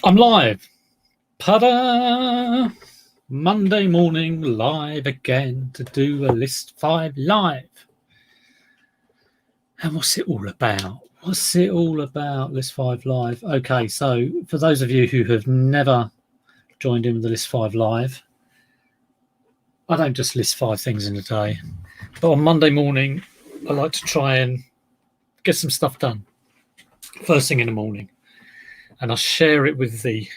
I'm live. Ta-da! Monday morning, live again to do a List 5 live. And what's it all about? What's it all about, List 5 live? Okay, so for those of you who have never joined in with the List 5 live, I don't just list 5 things in a day. But on Monday morning, I like to try and get some stuff done first thing in the morning. And I share it with the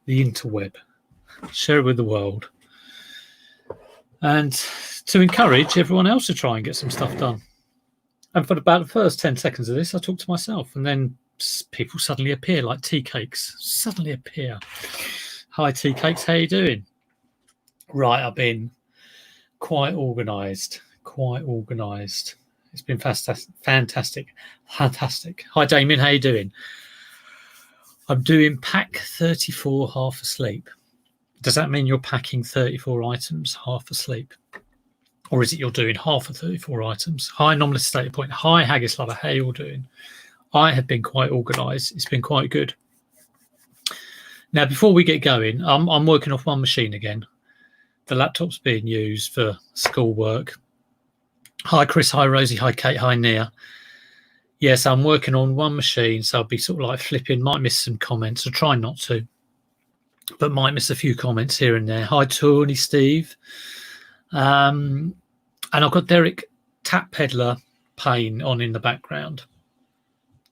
interweb, share it with the world, and to encourage everyone else to try and get some stuff done. And for about the first 10 seconds of this, I talk to myself, and then people suddenly appear, like tea cakes suddenly appear. Hi, tea cakes, how you doing? Right, I've been quite organised. It's been fantastic. Hi, Damien, how you doing? I'm doing pack 34 half asleep. Does that mean you're packing 34 items half asleep? Or is it you're doing half of 34 items? Hi, Anomalous State Point. Hi, Haggis Lover. How are you all doing? I have been quite organised. It's been quite good. Now, before we get going, I'm working off one machine again. The laptop's being used for schoolwork. Hi, Chris. Hi, Rosie. Hi, Kate. Hi, Nia. Yes, I'm working on one machine, so I'll be sort of like flipping, might miss some comments. I'll try not to, but might miss a few comments here and there. Hi, Tony, Steve. And I've got Derek Tap Peddler Payne on in the background.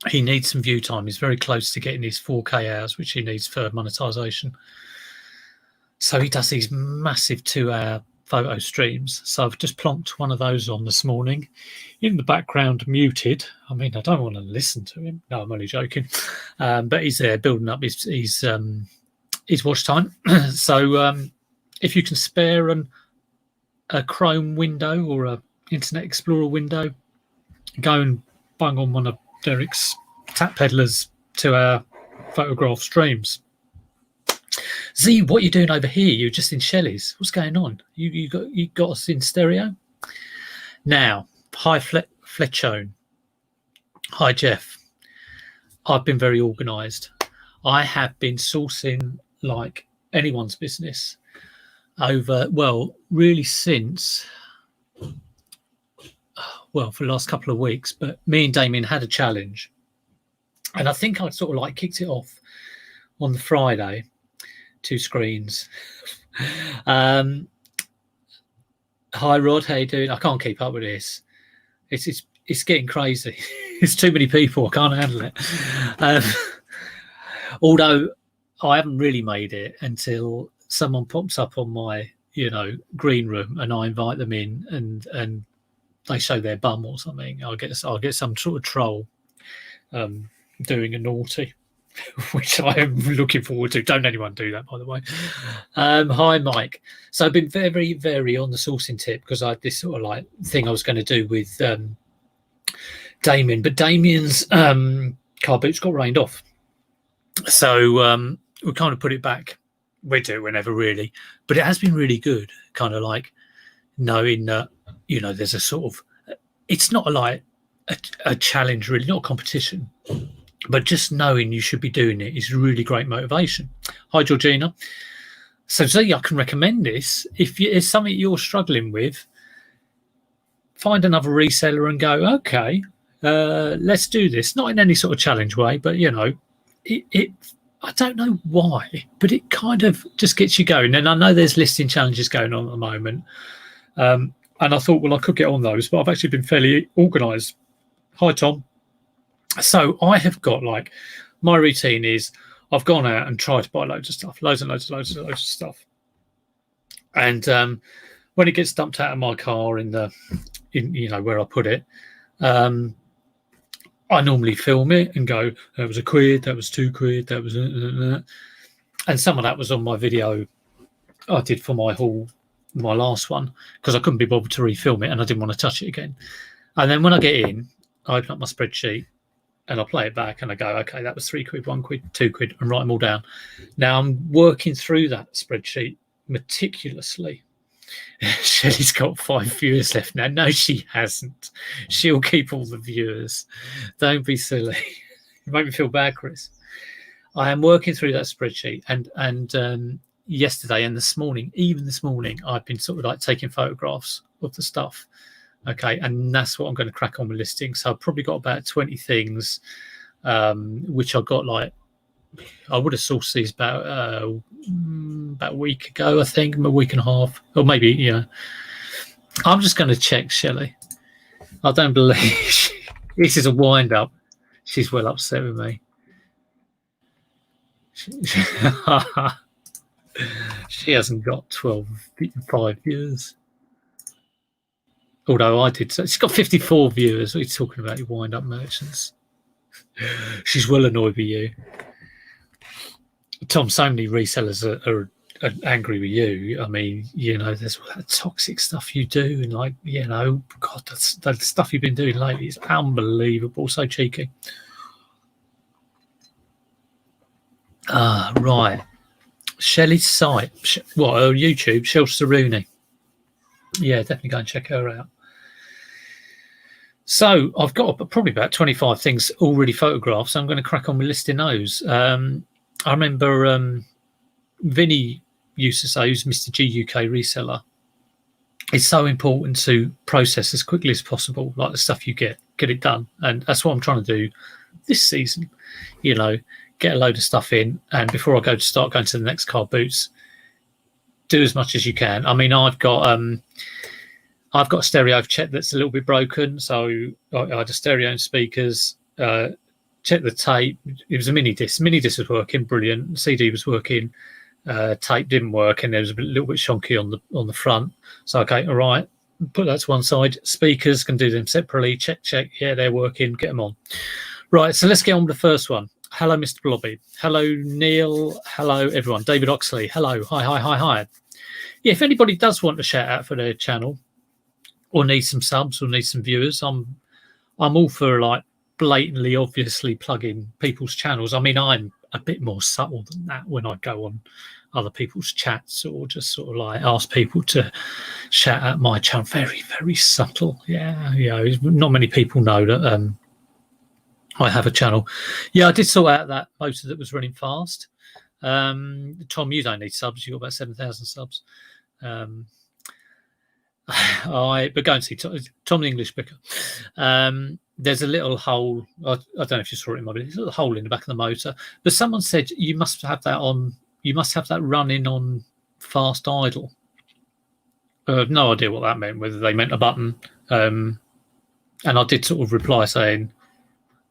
He needs some view time. He's very close to getting his 4K hours, which he needs for monetization. So he does these massive 2-hour photo streams. So I've just plonked one of those on this morning in the background, muted. I mean, I don't want to listen to him. No, I'm only joking. But he's there building up his watch time. So if you can spare a Chrome window or a Internet Explorer window, go and bung on one of Derek's Tap Peddler's 2-hour photograph streams. Z, what are you doing over here? You're just in Shelley's. What's going on? You got us in stereo? Now, hi Fletchone. Hi Jeff. I've been very organised. I have been sourcing like anyone's business over, well, really since, well, for the last couple of weeks. But me and Damien had a challenge. And I think I sort of like kicked it off on the Friday. 2 screens. Hi Rod, how you doing? I can't keep up with this. It's getting crazy. It's too many people. I can't handle it. Although I haven't really made it until someone pops up on my, green room, and I invite them in, and they show their bum or something. I'll get some sort of troll doing a naughty. Which I am looking forward to. Don't anyone do that, by the way. Hi, Mike. So I've been very, very on the sourcing tip because I had this sort of like thing I was going to do with Damien, but Damien's car boots got rained off. So we kind of put it back. We do it whenever, really. But it has been really good, kind of like knowing that, there's a sort of, it's not like a challenge, really, not a competition. But just knowing you should be doing it is really great motivation. Hi, Georgina. So, Z, I can recommend this. If it's something you're struggling with, find another reseller and go, okay, let's do this. Not in any sort of challenge way, but, I don't know why, but it kind of just gets you going. And I know there's listing challenges going on at the moment. And I thought, well, I could get on those, but I've actually been fairly organised. Hi, Tom. So I have got my routine is I've gone out and tried to buy loads of stuff, loads of stuff. And when it gets dumped out of my car in where I put it, I normally film it and go, that was £1, that was £2, that was, and some of that was on my video I did for my last one, because I couldn't be bothered to refilm it and I didn't want to touch it again. And then when I get in, I open up my spreadsheet and I play it back and I go, okay, that was £3, £1, £2, and write them all down. Now I'm working through that spreadsheet meticulously. Shelley's got 5 viewers left now. No, she hasn't. She'll keep all the viewers. Don't be silly. You make me feel bad, Chris. I am working through that spreadsheet, and yesterday and this morning, I've been sort of like taking photographs of the stuff. Okay, and that's what I'm going to crack on with listing. So I've probably got about 20 things, which I got like, I would have sourced these about a week ago, I think, a week and a half, or maybe, yeah. I'm just going to check, Shelley. I don't believe this is a wind up. She's well upset with me. She hasn't got 5 viewers. Although I did. She's got 54 viewers. What are you talking about, you wind up merchants? She's well annoyed with you. Tom, so many resellers are angry with you. I mean, you know, there's all that toxic stuff you do, and like, you know, God, that stuff you've been doing lately is unbelievable. So cheeky. Right. Shelley's site. What, YouTube? Shel Saruni. Yeah, definitely go and check her out. So I've got probably about 25 things already photographed, so I'm going to crack on with listing those. I remember Vinny used to say, who's Mr. G UK reseller, it's so important to process as quickly as possible, like the stuff you get it done. And that's what I'm trying to do this season, you know, get a load of stuff in, and before I start going to the next car boots, do as much as you can. I mean, I've got a stereo check that's a little bit broken, so I had a stereo and speakers, check the tape. It was a mini disc. Mini disc was working, brilliant. CD was working. Tape didn't work, and there was a little bit shonky on the front. So okay, all right, put that to one side. Speakers, can do them separately. Check. Yeah, they're working. Get them on. Right. So let's get on with the first one. Hello, Mr. Blobby. Hello, Neil. Hello, everyone. David Oxley. Hello. Hi. Yeah, if anybody does want a shout out for their channel, or need some subs, or need some viewers, I'm all for like blatantly, obviously plugging people's channels. I mean, I'm a bit more subtle than that when I go on other people's chats, or just sort of like ask people to shout out my channel. Very, very subtle. Yeah, not many people know that I have a channel. Yeah, I did sort out that most of it was running fast. Tom, you don't need subs. You've got about 7,000 subs. But go and see Tom the English Picker. There's a little hole. I don't know if you saw it in my video. There's a little hole in the back of the motor. But someone said you must have that on. You must have that running on fast idle. No idea what that meant. Whether they meant a button. And I did sort of reply saying,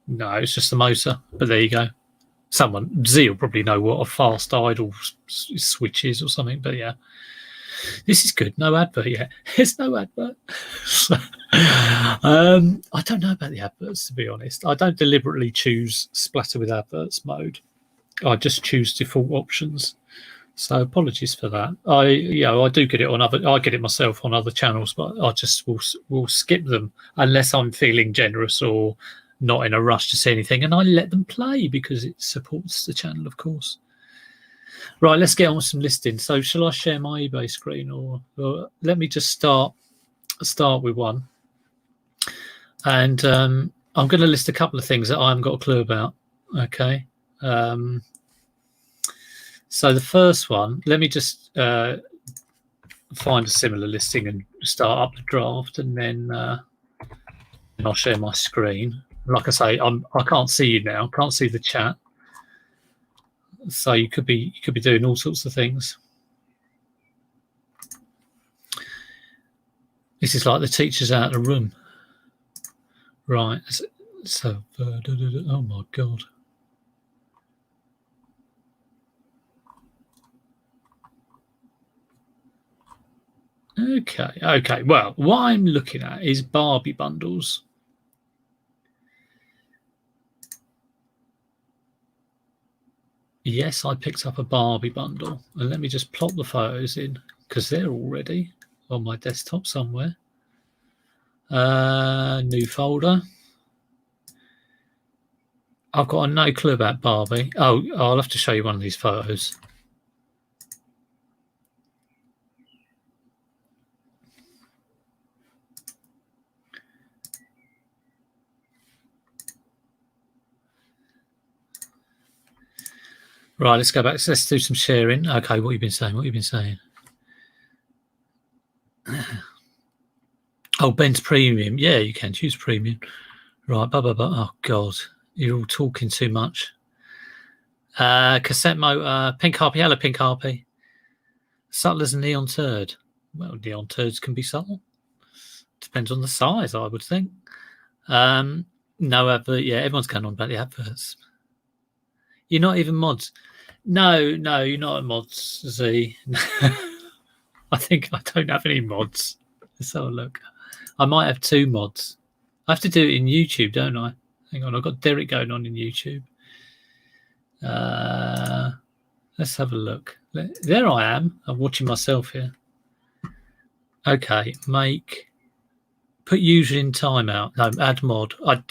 no, it's just the motor. But there you go. Z will probably know what a fast idle switch is or something. But yeah. This is good. No advert yet. There's no advert. I don't know about the adverts, to be honest. I don't deliberately choose splatter with adverts mode. I just choose default options. So apologies for that. I do get it on other. I get it myself on other channels, but I just will skip them unless I'm feeling generous or not in a rush to see anything, and I let them play because it supports the channel, of course. Right, let's get on with some listings. So shall I share my eBay screen, or let me just start with one. And I'm going to list a couple of things that I haven't got a clue about. Okay. So the first one, let me just find a similar listing and start up the draft, and then I'll share my screen. Like I say, I can't see you now. Can't see the chat. So you could be doing all sorts of things. This is like the teacher's out of the room. Right. So, oh my God. Okay. Well, what I'm looking at is Barbie bundles. Yes, I picked up a Barbie bundle. And let me just plop the photos in because they're already on my desktop somewhere. New folder. I've got no clue about Barbie. Oh, I'll have to show you one of these photos. Right, let's go back. Let's do some sharing. Okay, what have you been saying? What have you been saying? Oh, Ben's premium. Yeah, you can choose premium. Right, blah, blah, blah. Oh, God. You're all talking too much. Cassette motor. Pink Harpy. Hello, Pink Harpy. Subtle as a neon turd. Well, neon turds can be subtle. Depends on the size, I would think. No advert. Yeah, everyone's going on about the adverts. You're not even mods. No, you're not a mods, Z. I think I don't have any mods. Let's have a look. I might have 2 mods. I have to do it in YouTube, don't I? Hang on, I've got Derek going on in YouTube. Let's have a look. There I am. I'm watching myself here. Okay, put user in timeout. No, add mod. I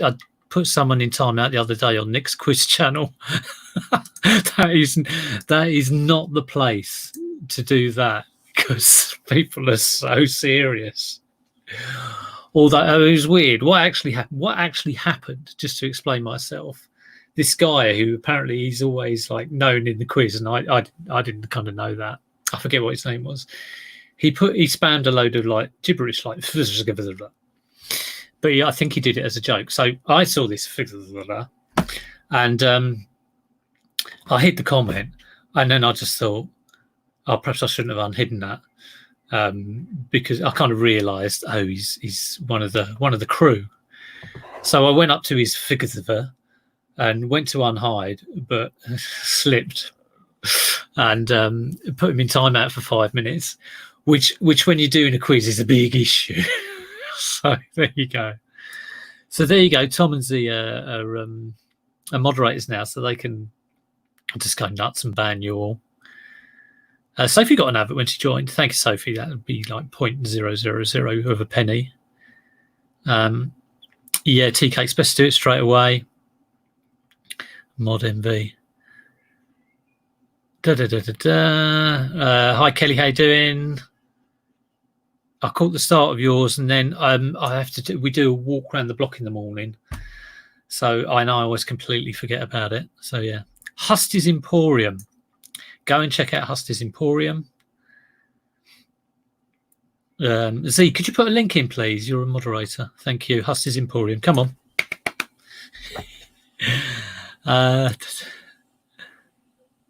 put someone in timeout the other day on Nick's quiz channel. that is not the place to do that because people are so serious. Although it was weird. What actually happened? Just to explain myself, this guy who apparently he's always like known in the quiz, and I didn't kind of know that. I forget what his name was. He spammed a load of like gibberish, like, but I think he did it as a joke. So I saw this, and I hid the comment, and then I just thought, oh, perhaps I shouldn't have unhidden that. Because I kind of realised, oh, he's one of the crew. So I went up to his figure and went to unhide, but slipped and put him in timeout for 5 minutes, which when you're doing a quiz is a big issue. So there you go. Tom and Z are moderators now, so they can just go nuts and ban you all. Sophie got an advert when she joined. Thank you, Sophie. That would be like 0.000 of a penny. Yeah, TK, best to do it straight away. Mod MV. Hi, Kelly. How you doing? I caught the start of yours, and then I have to we do a walk around the block in the morning. So I know I always completely forget about it. So yeah, Husty's Emporium. Go and check out Husty's Emporium. Z, could you put a link in, please? You're a moderator. Thank you. Husty's Emporium. Come on.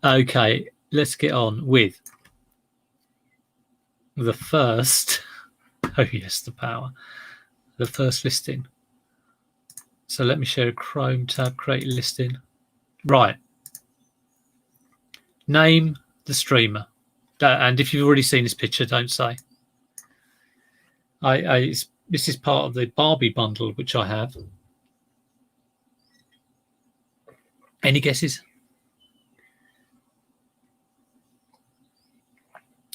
Okay, let's get on with the first. Oh, yes, the power. The first listing. So let me share a Chrome tab, create a listing. Right. Name the streamer, and if you've already seen this picture, don't say. This is part of the Barbie bundle which I have. Any guesses?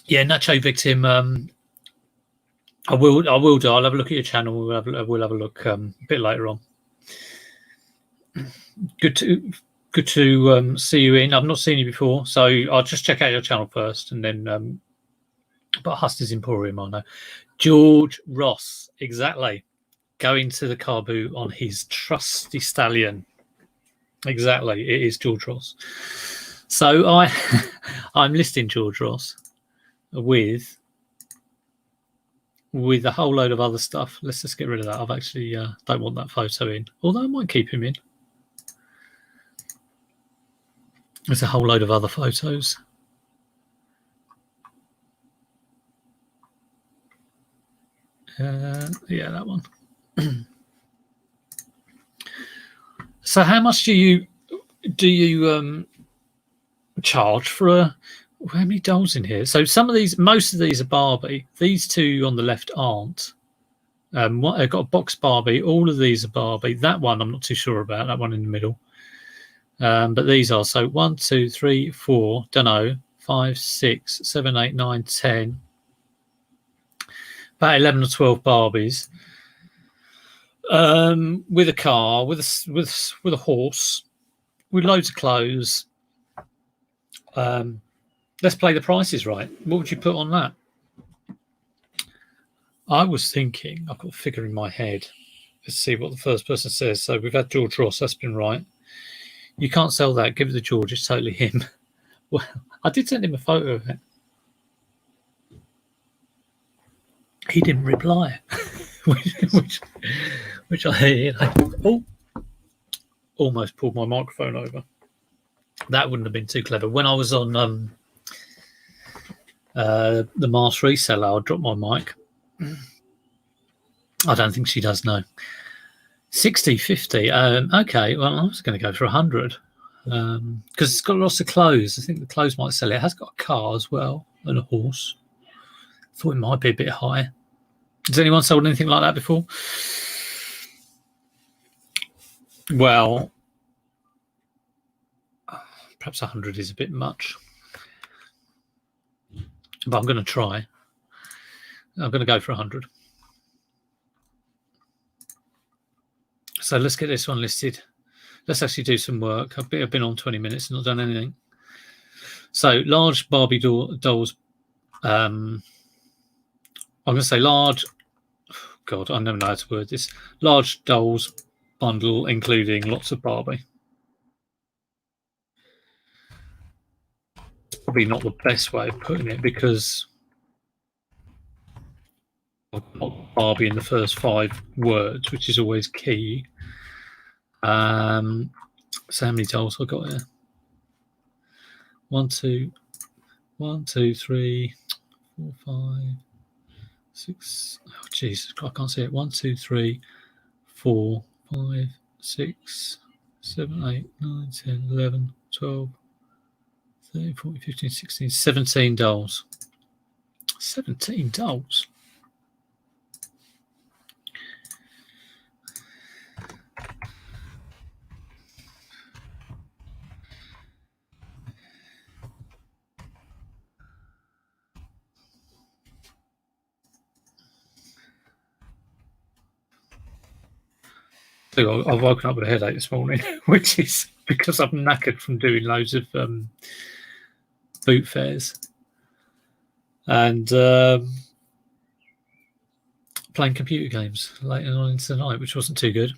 Yeah, Nacho Victim. I will do. I'll have a look at your channel. We'll have a look a bit later on. Good to see you in. I've not seen you before, so I'll just check out your channel first, and then. But Husty's Emporium, I know. George Ross, exactly. Going to the Carbu on his trusty stallion. Exactly, it is George Ross. So I'm listing George Ross with a whole load of other stuff. Let's just get rid of that. I've actually don't want that photo in, although I might keep him in. There's a whole load of other photos. Yeah, that one. So how much do you charge for a? How many dolls in here? So most of these are Barbie. These two on the left aren't. I've got a box Barbie. All of these are Barbie. That one I'm not too sure about. That one in the middle. But these are. So 1, 2, 3, 4. Don't know. 5, 6, 7, 8, 9, 10. About 11 or 12 Barbies. With a car, with a horse, with loads of clothes. Let's play the prices right. What would you put on that? I was thinking, I've got a figure in my head. Let's see what the first person says. So we've had George Ross, that's been right. You can't sell that, give it to George, it's totally him. Well, I did send him a photo of it. He didn't reply, which I almost pulled my microphone over. That wouldn't have been too clever. When I was on the Mars reseller, I dropped my mic. I don't think she does know. 60, 50. Okay, well, I was going to go for 100 because it's got lots of clothes. I think the clothes might sell it. It has got a car as well and a horse. Thought it might be a bit high. Has anyone sold anything like that before? Well, perhaps 100 is a bit much, but I'm going to try. I'm going to go for 100. So let's get this one listed. Let's actually do some work. I've been on 20 minutes and not done anything. So large Barbie dolls. I'm going to say large. God, I never know how to word this. Large dolls bundle, including lots of Barbie. It's probably not the best way of putting it because I've got Barbie in the first 5 words, which is always key. So how many dolls have I got here? 1, 2, 3, 4, 5, 6. Oh, Jesus, I can't see it. 1, 2, 3, 4, 5, 6, 7, 8, 9, 10, 11, 12, 13, 14, 15, 16, 17 dolls. 17 dolls. So I've woken up with a headache this morning, which is because I'm knackered from doing loads of boot fairs and playing computer games later on into the night, which wasn't too good.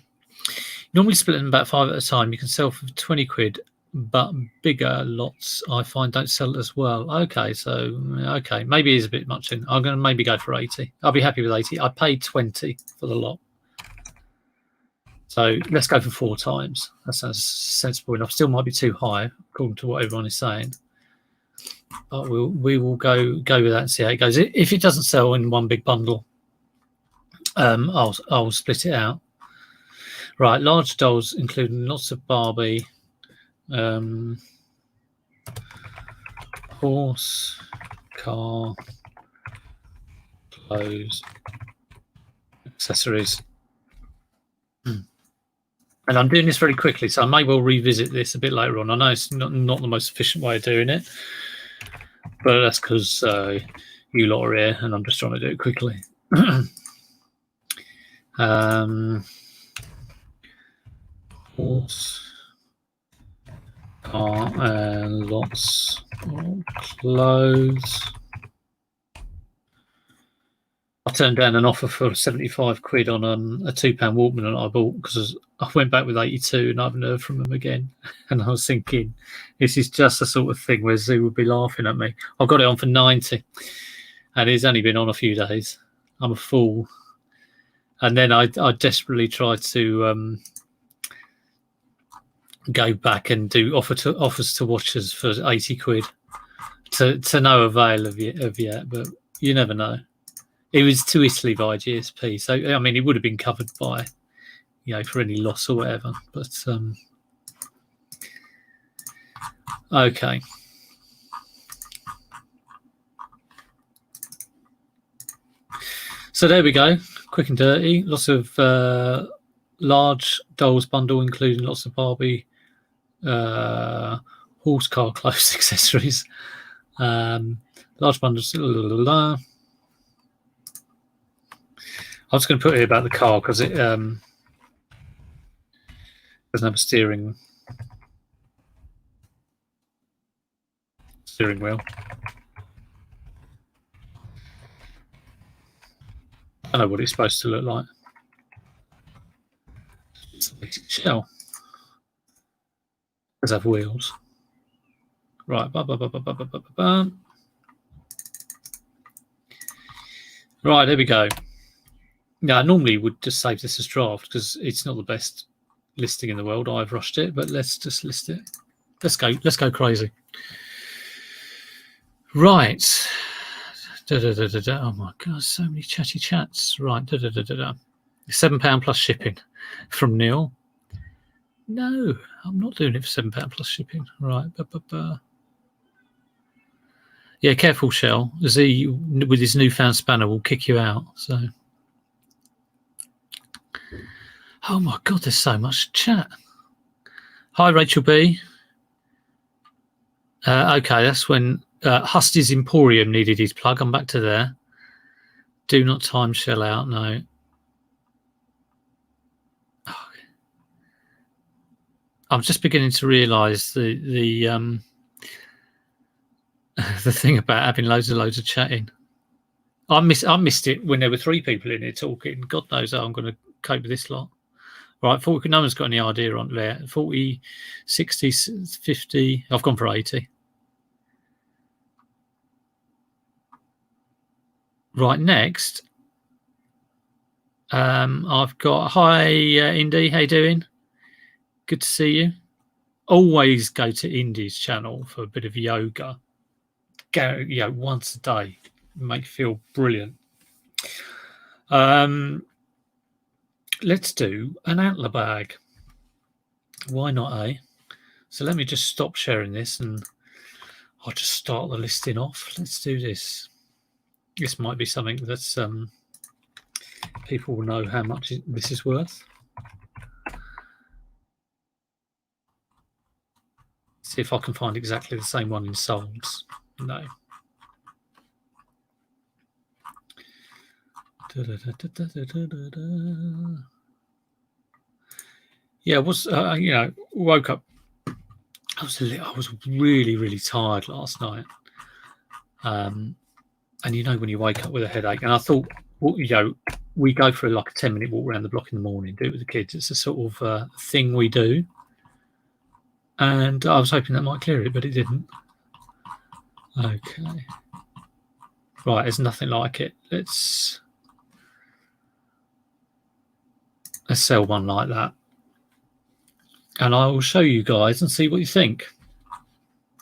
Normally split them about 5 at a time. You can sell for 20 quid, but bigger lots I find don't sell as well. Okay, so maybe it is a bit much in. I'm going to maybe go for 80. I'll be happy with 80. I paid 20 for the lot. So let's go for 4 times. That sounds sensible enough. Still might be too high, according to what everyone is saying. But we will go with that and see how it goes. If it doesn't sell in one big bundle, I'll split it out. Right, large dolls, including lots of Barbie, horse, car, clothes, accessories. And I'm doing this very quickly, so I may well revisit this a bit later on. I know it's not the most efficient way of doing it, but that's because you lot are here and I'm just trying to do it quickly. Horse, car, and lots of clothes. I turned down an offer for 75 quid on a £2 Walkman that I bought because I went back with 82 and I haven't heard from them again. And I was thinking, this is just the sort of thing where Zoo would be laughing at me. I got it on for 90 and it's only been on a few days. I'm a fool. And then I desperately tried to go back and do offers to watchers for 80 quid to no avail of yet, but you never know. It was to Italy by GSP, so I mean, it would have been covered by, for any loss or whatever. But okay. So there we go, quick and dirty. Lots of large dolls bundle, including lots of Barbie, horse, car, clothes, accessories. Large bundles. I was going to put here about the car because it doesn't have a steering wheel. I don't know what it's supposed to look like. It's a basic shell. It does have wheels. Right. Right, there we go. Now, I normally would just save this as draft because it's not the best listing in the world. I've rushed it, but let's just list it. Let's go crazy. Right. Oh my god, so many chatty chats. Right. £7 plus shipping from Neil. No, I'm not doing it for £7 plus shipping. Right. Yeah, careful, Shell. Z with his newfound spanner will kick you out. So, oh my god, there's so much chat. Hi, Rachel B. Okay, that's when Husty's Emporium needed his plug. I'm back to there. Do not time Shell out. No. Oh, I'm just beginning to realise the thing about having loads of chatting. I missed it when there were 3 people in here talking. God knows how I'm going to cope with this lot. Right, 40, no one's got any idea on there. 40, 60, 50. I've gone for 80. Right, next, I've got, hi, Indy, how you doing? Good to see you. Always go to Indy's channel for a bit of yoga. Go, once a day. Make you feel brilliant. Let's do an Antler bag. Why not, eh? So let me just stop sharing this and I'll just start the listing off. Let's do this. This might be something that's people will know how much this is worth. See if I can find exactly the same one in solds. No. Yeah, it was woke up. I was really tired last night. And when you wake up with a headache, and I thought, well, we go for like a 10-minute walk around the block in the morning, do it with the kids. It's a sort of thing we do. And I was hoping that might clear it, but it didn't. Okay. Right, there's nothing like it. Let's sell one like that. And I will show you guys and see what you think.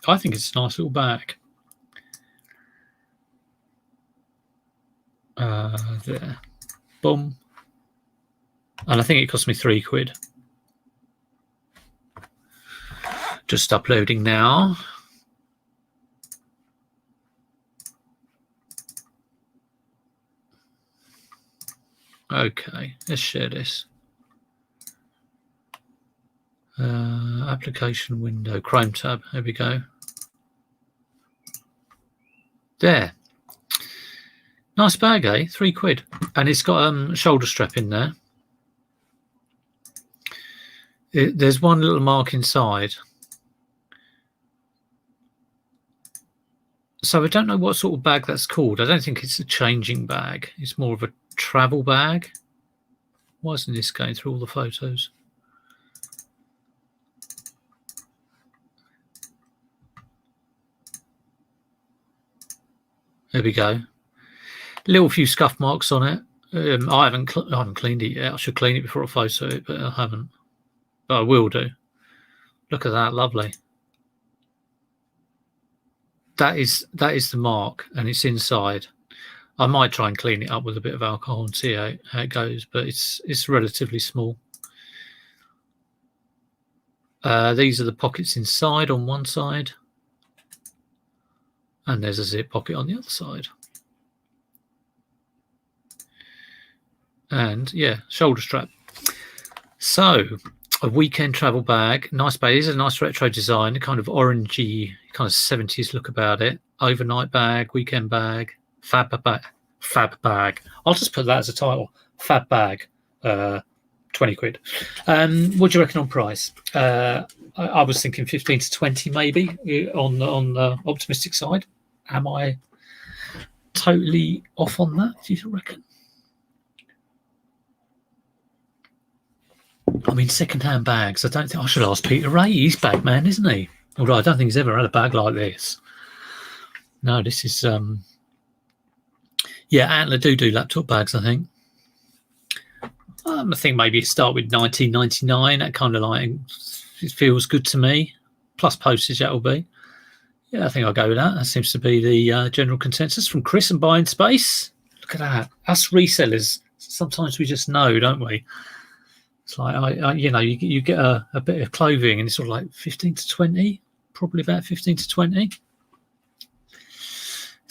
I think it's a nice little bag. There. Boom. And I think it cost me £3. Just uploading now. Okay, let's share this. Application window, Chrome tab. There we go. There. Nice bag, eh? £3. And it's got a shoulder strap in there. There's one little mark inside. So I don't know what sort of bag that's called. I don't think it's a changing bag. It's more of a travel bag. Why isn't this going through all the photos? There we go. Little few scuff marks on it. I haven't cleaned it yet. I should clean it before I photo it, but I haven't. But I will do. Look at that, lovely. That is the mark, and it's inside. I might try and clean it up with a bit of alcohol and see how it goes, but it's relatively small. These are the pockets inside on one side, and there's a zip pocket on the other side. And yeah, shoulder strap. So a weekend travel bag, nice bag. This is a nice retro design, kind of orangey, kind of 70s look about it. Overnight bag, weekend bag, fab bag. I'll just put that as a title. Fab bag, £20. What do you reckon on price? I was thinking 15 to 20 maybe on the optimistic side. Am I totally off on that? Do you reckon? I mean, second-hand bags. I don't think I should ask Peter Ray. He's bag man, isn't he? Although I don't think he's ever had a bag like this. No, this is yeah, Antler do laptop bags, I think. I think maybe start with 19.99. That kind of like, it feels good to me. Plus postage, that will be. Yeah, I think I'll go with that. That seems to be the general consensus from Chris and Buying Space. Look at that. Us resellers, sometimes we just know, don't we? It's like, you get a bit of clothing and it's sort of like 15 to 20, probably about 15 to 20.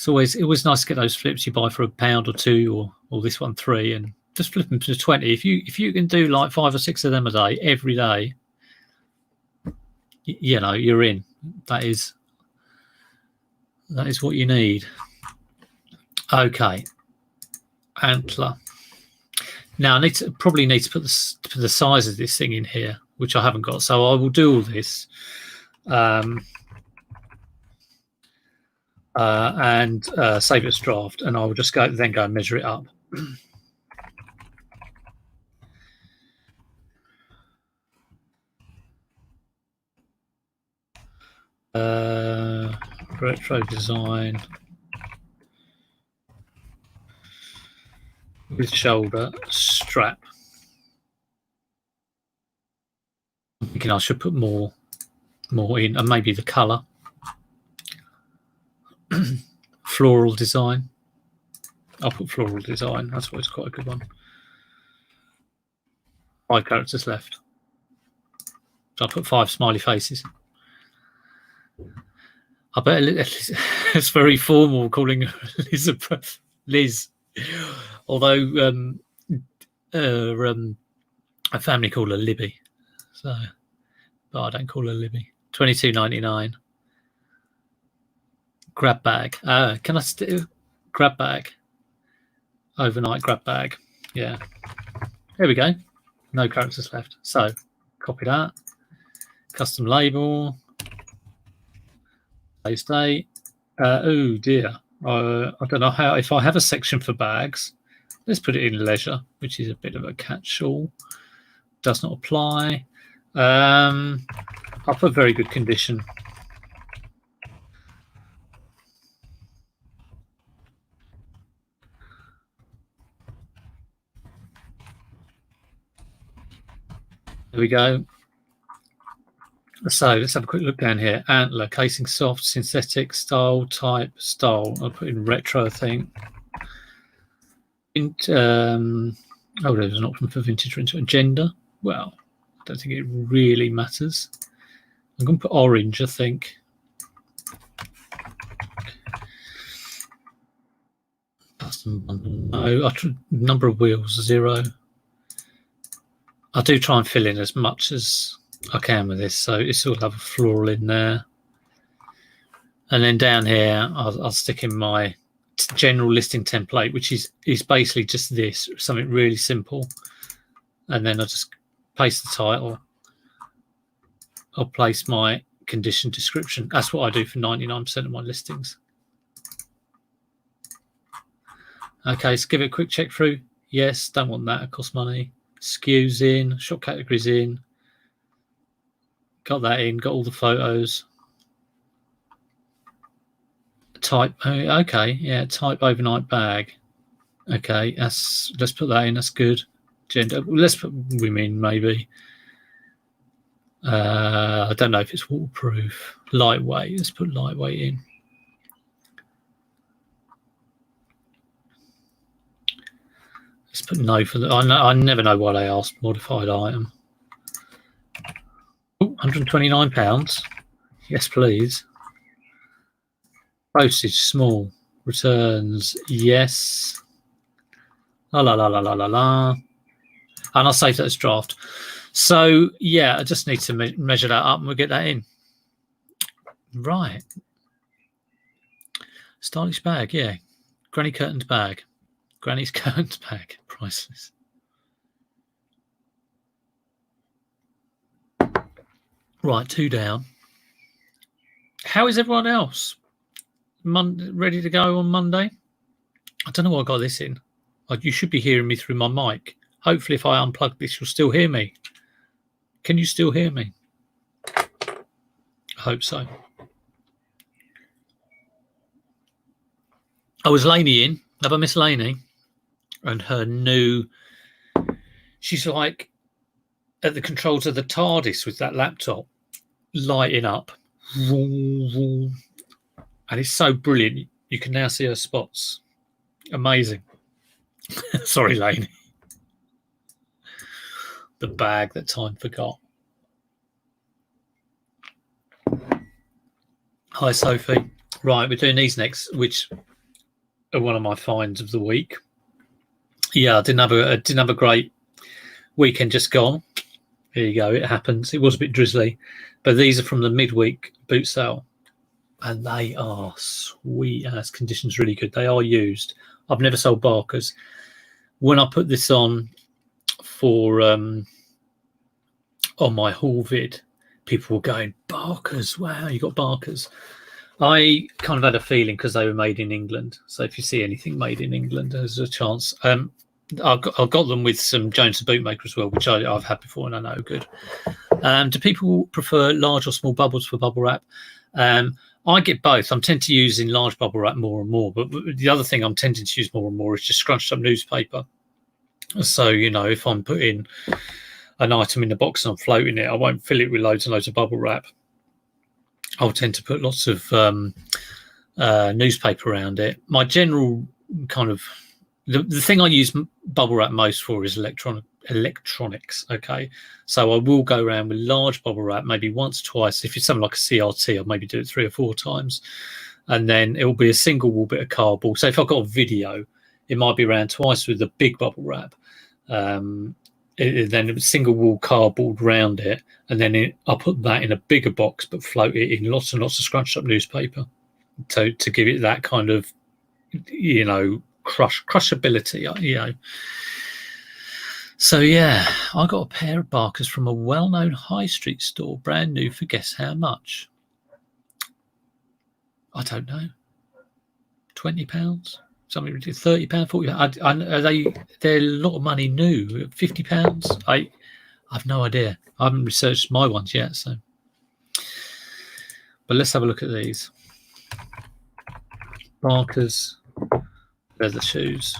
It was nice to get those flips you buy for £1 or £2 or this one £3 and just flip them to 20. If you can do like 5 or 6 of them a day, every day, you're in. That is what you need. Okay, Antler. Now I probably need to put the size of this thing in here, which I haven't got. So I will do all this, and save it as draft, and I will just go and measure it up. Retro design with shoulder strap. I'm thinking I should put more in, and maybe the color. Floral design. I'll put floral design. That's always quite a good one. 5 characters left. So I'll put 5 smiley faces. I bet it's very formal calling her Elizabeth Liz, although a family call her Libby, so but I don't call her Libby. $22.99. Grab bag. Can I still grab bag? Overnight grab bag. Yeah. There we go. No characters left. So copy that. Custom label. Today's date. Oh dear. I don't know how. If I have a section for bags, let's put it in leisure, which is a bit of a catch-all. Does not apply. I'll put very good condition. There we go. So let's have a quick look down here. Antler, casing soft, synthetic, style, type, style. I'll put in retro, I think. There's an option for vintage rental. Gender. Well, I don't think it really matters. I'm going to put orange, I think. No, number of wheels, 0. I do try and fill in as much as I can with this, so it's sort of have a floral in there. And then down here, I'll stick in my general listing template, which is basically just this, something really simple. And then I'll just paste the title. I'll place my condition description. That's what I do for 99% of my listings. Okay, so give it a quick check through. Yes, don't want that, it costs money. SKUs in, shop categories in. Got that in, got all the photos. Type, okay, yeah, type overnight bag. Okay, let's put that in, that's good. Gender, let's put women maybe. I don't know if it's waterproof. Lightweight, let's put lightweight in. Let's put no for the. I never know why they ask modified item. Oh, £129. Yes, please. Postage small. Returns yes. La la la la la la la. And I'll save that as draft. So yeah, I just need to measure that up and we'll get that in. Right. Stylish bag, yeah. Granny curtains bag. Granny's curtains bag. Priceless. Right, 2 down. How is everyone else? Ready to go on Monday? I don't know why I got this in. You should be hearing me through my mic. Hopefully, if I unplug this, you'll still hear me. Can you still hear me? I hope so. I was Lainey in. Have I missed Lainey? And her new... She's like at the controls of the TARDIS with that laptop, lighting up. And it's so brilliant. You can now see her spots. Amazing. Sorry, Lainey. The bag that time forgot. Hi, Sophie. Right, we're doing these next, which are one of my finds of the week. Yeah, I didn't have a great weekend just gone. Here you go. It happens. It was a bit drizzly, but these are from the midweek boot sale, and they are sweet as. Condition's really good. They are used. I've never sold Barkers. When I put this on for on my haul vid, people were going, Barkers, wow, you got Barkers. I kind of had a feeling because they were made in England. So if you see anything made in England, there's a chance. I got them with some Jones the Bootmaker as well, which I've had before and I know are good. Do people prefer large or small bubbles for bubble wrap? I get both. I'm tend to use in large bubble wrap more and more, but the other thing I'm tending to use more and more is just scrunched up newspaper. So, you know, if I'm putting an item in the box and I'm floating it, I won't fill it with loads and loads of bubble wrap. I'll tend to put lots of newspaper around it. My general kind of the thing I use bubble wrap most for is electronics. Okay, so I will go around with large bubble wrap maybe once, twice. If it's something like a CRT, I'll maybe do it 3 or 4 times, and then it will be a single wall bit of cardboard. So if I've got a video, it might be around twice with the big bubble wrap. Then a single wall cardboard round it, and then I'll put that in a bigger box, but float it in lots and lots of scrunched up newspaper to give it that kind of, you know, crushability, you know. So yeah, I got a pair of Barkers from a well-known high street store, brand new for guess how much? I don't know. £20. Something ridiculous, £30, £40. They're a lot of money new. £50. I've no idea. I haven't researched my ones yet. So, but let's have a look at these. Barkers, leather shoes.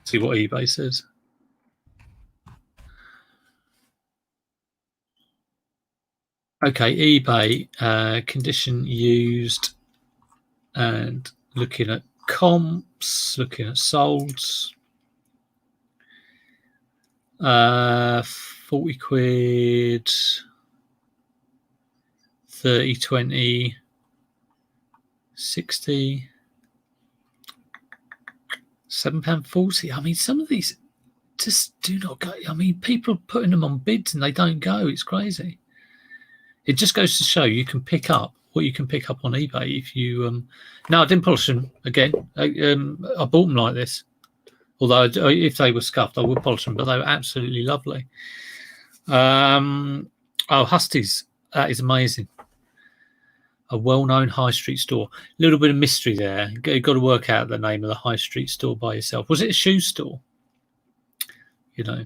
See what eBay says. Okay, eBay, condition used, and looking at comps, looking at solds. 40 quid, 30, 20, 60, £7.40. I mean, some of these just do not go. I mean, people are putting them on bids and they don't go. It's crazy. It just goes to show you can pick up what you can pick up on eBay if you. No, I didn't polish them again. I bought them like this. Although if they were scuffed, I would polish them, but they were absolutely lovely. Husty's, that is amazing. A well-known high street store. A little bit of mystery there. You've got to work out the name of the high street store by yourself. Was it a shoe store? You know,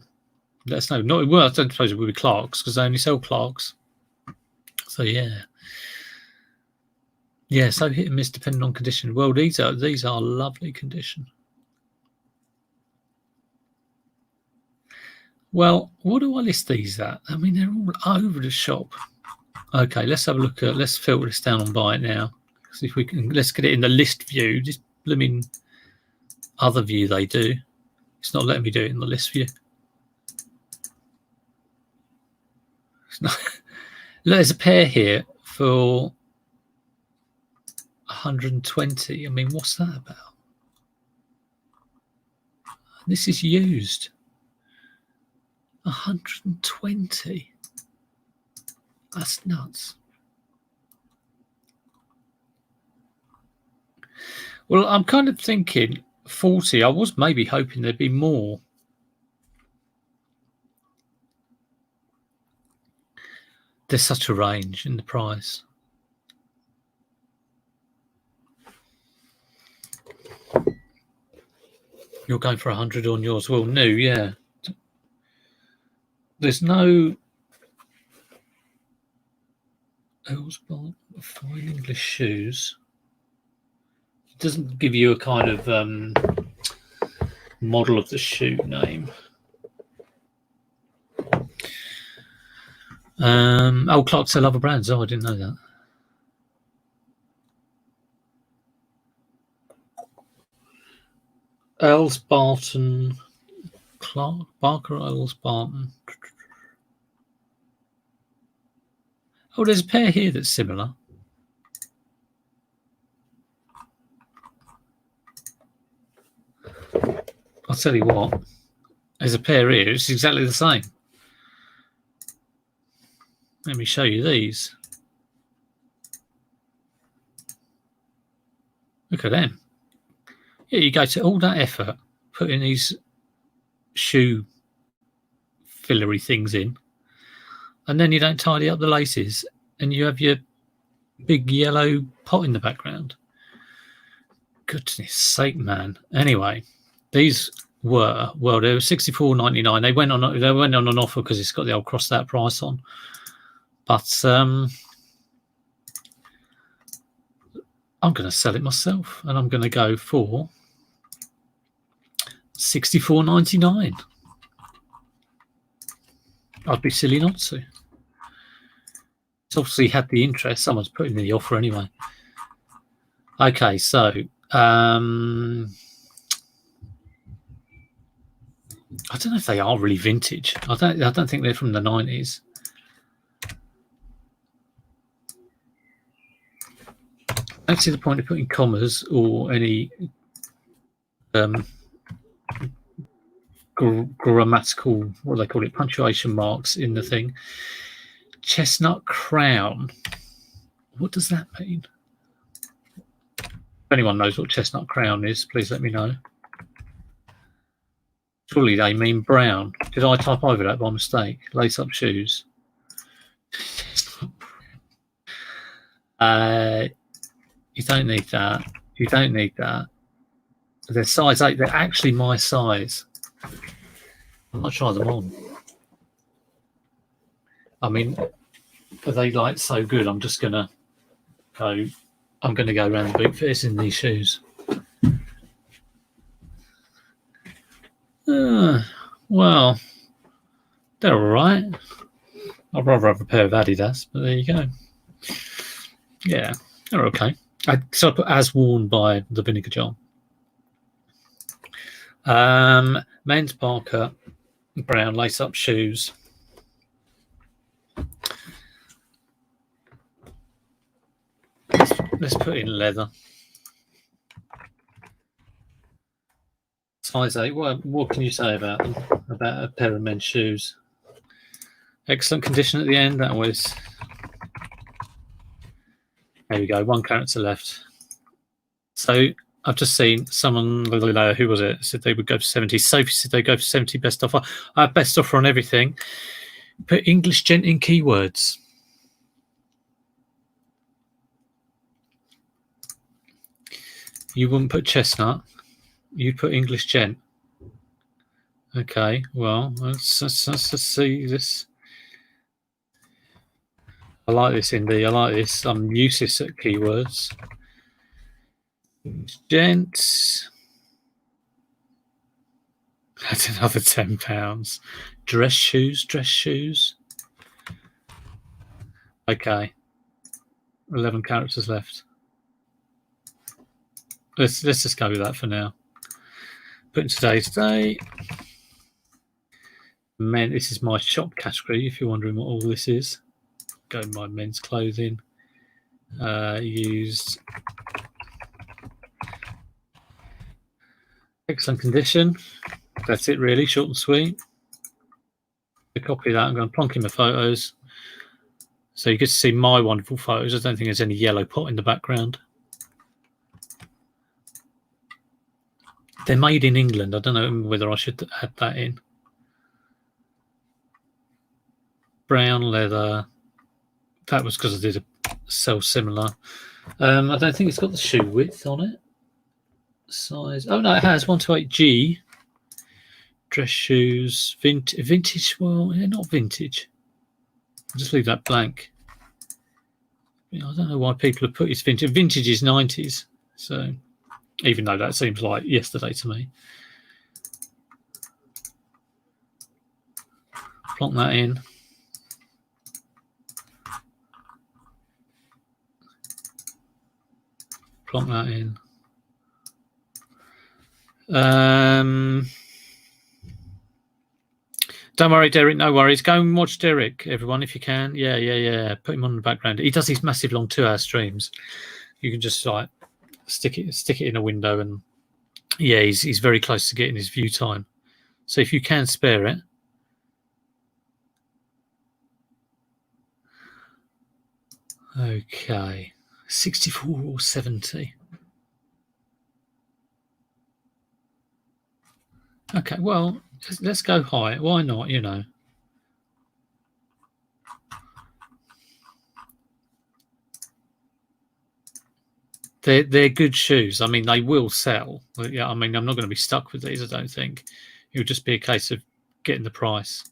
let us know. Well, I don't suppose it would be Clark's because they only sell Clark's. So yeah. Yeah, so hit and miss depending on condition. Well, these are lovely condition. Well, what do I list these at? I mean, they're all over the shop. Okay, let's have a look at. Let's filter this down on buy it now. See if we can. Let's get it in the list view. Just blooming other view they do. It's not letting me do it in the list view. It's not. There's a pair here for 120. I mean, what's that about? This is used. 120. That's nuts. Well, I'm kind of thinking 40. I was maybe hoping there'd be more. There's such a range in the price. You're going for 100 on yours. Well, new, yeah. There's no. Ellsbarton, fine English shoes. It doesn't give you a kind of model of the shoe name. Clark sell other brands. Oh, I didn't know that. Ellsbarton, Clark, Barker, Ellsbarton. Oh, there's a pair here that's similar. I'll tell you what. There's a pair here. It's exactly the same. Let me show you these. Look at them. Yeah, you go to all that effort putting these shoe fillery things in, and then you don't tidy up the laces, and you have your big yellow pot in the background. Goodness sake, man. Anyway, these were they were $64.99. They went on an offer because it's got the old cross that price on. But I'm going to sell it myself, and I'm going to go for $64.99. I'd be silly not to. It's obviously had the interest. Someone's put in the offer anyway. Okay, so I don't know if they are really vintage. I don't think they're from the 90s. I don't see the point of putting commas or any grammatical, what do they call it, punctuation marks in the thing. Chestnut crown. What does that mean? If anyone knows what chestnut crown is, please let me know. Surely they mean brown. Did I type over that by mistake? Lace up shoes. You don't need that. You don't need that. They're size 8. They're actually my size. I might try them on. I mean, are they like so good? I'm just gonna go. I'm gonna go around the boot fitting in these shoes. Well, they're all right. I'd rather have a pair of Adidas, but there you go. Yeah, they're okay. So I put as worn by the Vinegar John. Men's Barker brown lace-up shoes. Let's put in leather. Size 8. What can you say about them? About a pair of men's shoes? Excellent condition at the end. That was. There we go. One character left. So I've just seen someone. Who was it? Said they would go for 70. Sophie said they go for 70. Best offer. I have best offer on everything. Put English gent in keywords. You wouldn't put chestnut. You'd put English gent. Okay. Well, let's see this. I like this, Indy. I like this. I'm useless at keywords. Gent. That's another £10. Dress shoes. Okay. 11 characters left. Let's just go with that for now. Put in today's date. Men. This is my shop category. If you're wondering what all this is. Go my men's clothing. Used. Excellent condition. That's it really, short and sweet. A copy of that. I'm going to plonk in my photos. So you get to see my wonderful photos. I don't think there's any yellow pot in the background. They're made in England. I don't know whether I should add that in. Brown leather. That was because I did a sell similar. I don't think it's got the shoe width on it. Size. Oh no, it has 128G. Dress shoes. Vintage. Well, they're not vintage. I'll just leave that blank. I don't know why people have put his vintage. Vintage is 90s, so even though that seems like yesterday to me. Plonk that in. Plonk that in. Don't worry, Derek. No worries. Go and watch Derek, everyone, if you can. Yeah. Put him on the background. He does these massive long 2-hour streams. You can just like stick it in a window, and yeah, he's very close to getting his view time. So if you can spare it. Okay, 64 or 70. Okay, well, let's go high. Why not? You know. They're good shoes. I mean, they will sell. Yeah, I mean, I'm not going to be stuck with these, I don't think. It would just be a case of getting the price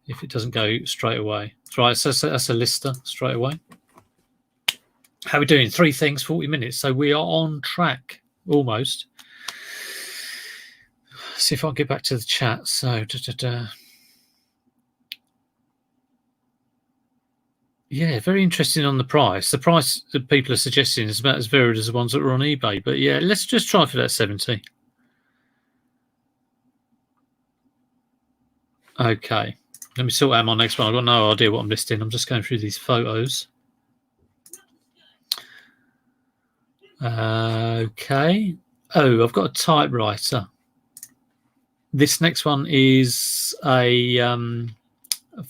if it doesn't go straight away. Right, so that's a lister straight away. How are we doing? 3 things, 40 minutes. So we are on track, almost. See if I can get back to the chat. So, yeah, very interesting on the price. The price that people are suggesting is about as varied as the ones that were on eBay. But yeah, let's just try for that 70. Okay, let me sort out my next one. I've got no idea what I'm listing. I'm just going through these photos. Okay. Oh, I've got a typewriter. This next one is a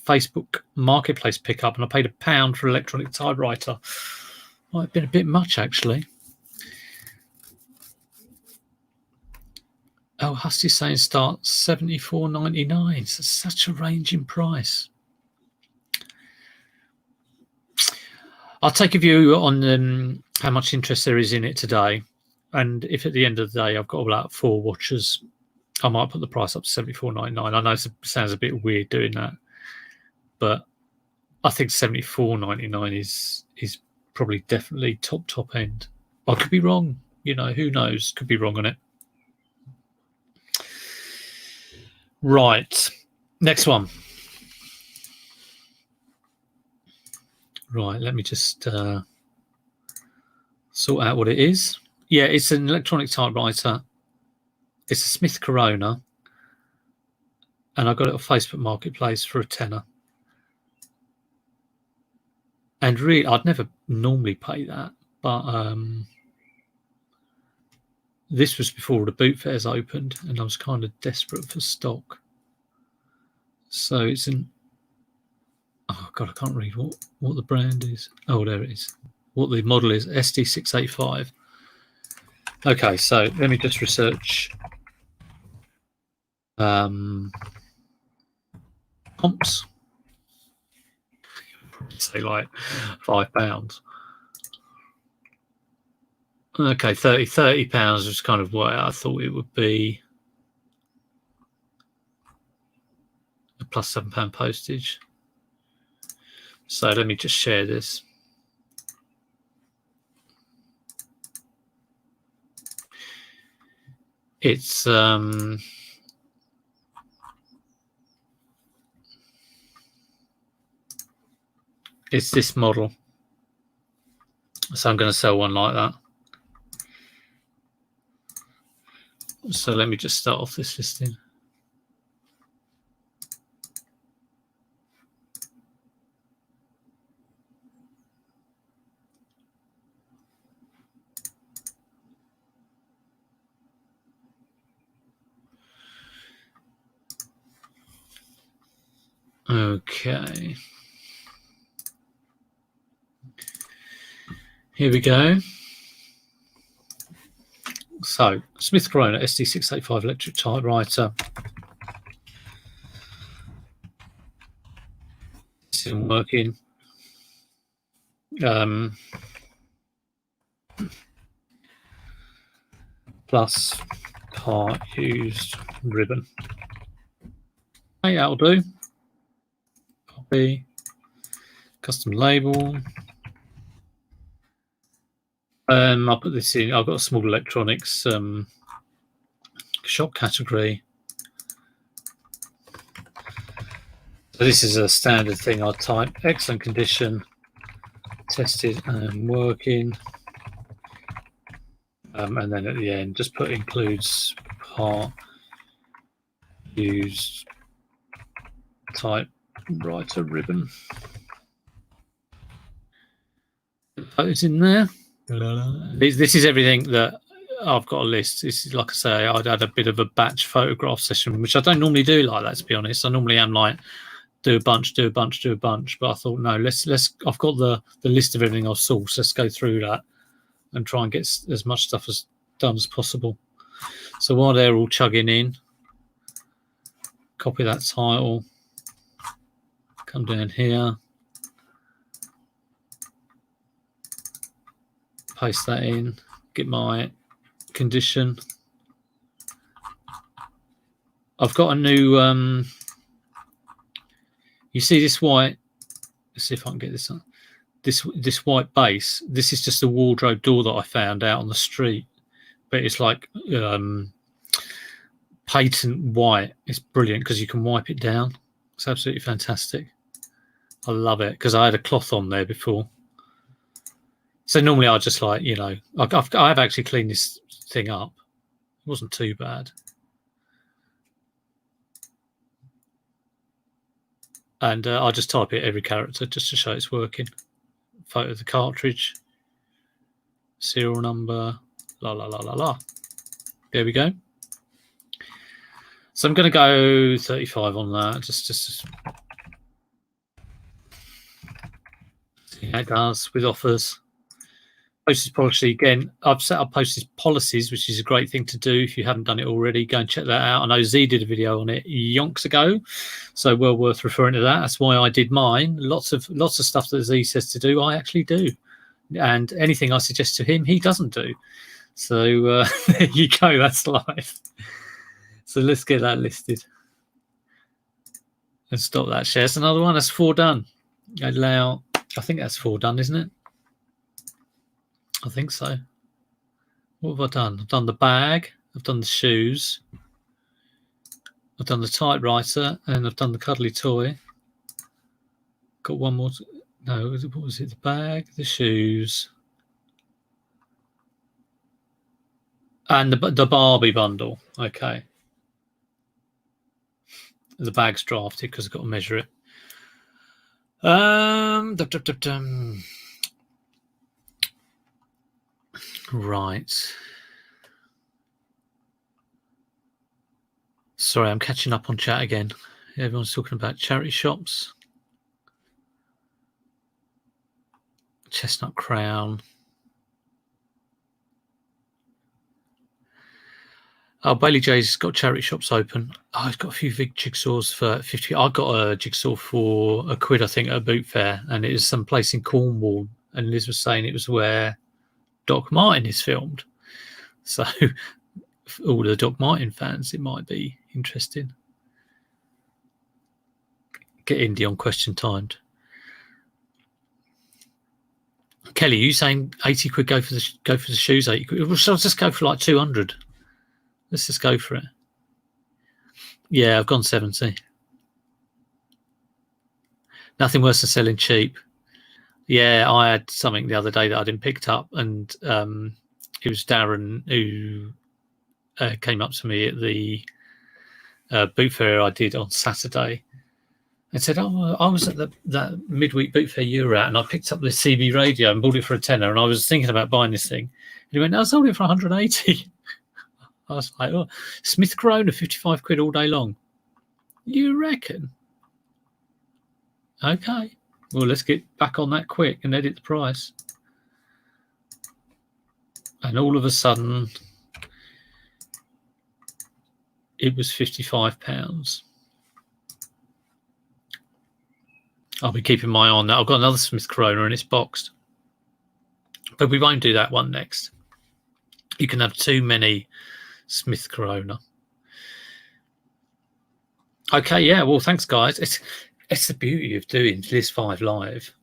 Facebook Marketplace pickup, and I paid £1 for an electronic typewriter. Might have been a bit much, actually. Oh, Husty's saying start $74.99. So such a range in price. I'll take a view on how much interest there is in it today, and if at the end of the day I've got about 4 watchers, I might put the price up to $74.99. I know it sounds a bit weird doing that, but I think $74.99 is probably definitely top end. I could be wrong. You know, who knows? Could be wrong on it. Right. Next one. Right. Let me just sort out what it is. Yeah, it's an electronic typewriter. It's a Smith Corona, and I got it on Facebook Marketplace for £10. And really, I'd never normally pay that, but this was before the boot fairs opened, and I was kind of desperate for stock. So it's an... Oh, God, I can't read what the brand is. Oh, there it is. What the model is, SD685. Okay, so let me just research comps. Say like £5. Okay, £30 was kind of what I thought it would be. Plus £7 postage. So let me just share this. It's this model. So I'm going to sell one like that. So let me just start off this listing. Okay. Here we go. So, Smith Corona SD685 electric typewriter. This isn't working. Plus part used ribbon. Okay, that'll do. Copy. Custom label. I'll put this in. I've got a small electronics shop category. So this is a standard thing. I'll type excellent condition, tested and working. And then at the end, just put includes part used Typewriter ribbon. Photos in there. This is everything that I've got a list. This is, like I say, I'd had a bit of a batch photograph session, which I don't normally do like that, to be honest. I normally am like do a bunch, but I thought no, let's I've got the list of everything I've sourced. Let's go through that and try and get as much stuff as done as possible. So while they're all chugging in, copy that title, come down here, paste that in, get my condition. I've got a new you see this white, let's see if I can get this on. This white base, this is just a wardrobe door that I found out on the street, but it's like patent white. It's brilliant because you can wipe it down. It's absolutely fantastic. I love it because I had a cloth on there before. So normally I just like, you know, I've actually cleaned this thing up. It wasn't too bad. And I'll just type it every character just to show it's working. Photo of the cartridge, serial number, la la la la la. There we go. So I'm going to go 35 on that. Just see how it does with offers. Postage policy again. I've set up postage policies, which is a great thing to do. If you haven't done it already, go and check that out. I know Z did a video on it yonks ago, so well worth referring to that. That's why I did mine. Lots of stuff that Z says to do, I actually do, and anything I suggest to him, he doesn't do. So there you go. That's life. So let's get that listed and stop that. Shares another one. That's 4 done. Allow. I think that's 4 done, isn't it? I think so. What have I done? I've done the bag. I've done the shoes. I've done the typewriter, and I've done the cuddly toy. Got one more. No, what was it? The bag, the shoes, and the Barbie bundle. Okay. The bag's drafted because I've got to measure it. Right. Sorry, I'm catching up on chat again. Everyone's talking about charity shops. Chestnut Crown. Oh, Bailey J's got charity shops open. Oh, he's got a few big jigsaws for 50. I got a jigsaw for £1, I think, at a boot fair, and it is some place in Cornwall. And Liz was saying it was where Doc Martin is filmed. So for all the Doc Martin fans, it might be interesting. Get Indy on question timed. Kelly, you saying 80 quid go for the shoes? 80 quid. Well, shall I just go for like 200? Let's just go for it. Yeah, I've gone 70. Nothing worse than selling cheap. Yeah, I had something the other day that I didn't picked up, and it was Darren who came up to me at the boot fair I did on Saturday and said, "Oh, I was at that midweek boot fair you were at, and I picked up this CB radio and bought it for £10, and I was thinking about buying this thing." And he went, "I sold it for 180." I was like, "Oh, Smith Corona, 55 quid all day long." You reckon? Okay. Well, let's get back on that quick and edit the price. And all of a sudden, it was £55. I'll be keeping my eye on that. I've got another Smith Corona and it's boxed. But we won't do that one next. You can have too many Smith Corona. Okay, yeah. Well, thanks, guys. It's the beauty of doing List 5 live.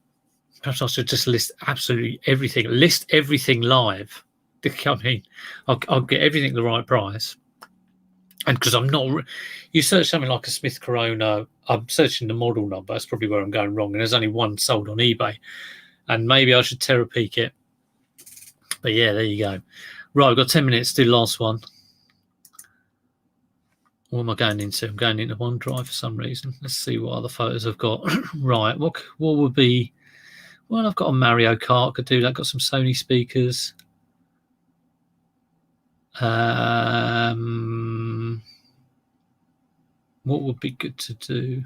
perhaps I should just list absolutely everything. List everything live. I mean, I'll get everything at the right price. And because I'm not, you search something like a Smith Corona, I'm searching the model number. That's probably where I'm going wrong. And there's only one sold on eBay. And maybe I should Terapeak it. But yeah, there you go. Right, I've got 10 minutes to do the last one. What am I going into? I'm going into OneDrive for some reason. Let's see what other photos I've got. Right, what would be... Well, I've got a Mario Kart. Could do that. Got some Sony speakers. What would be good to do?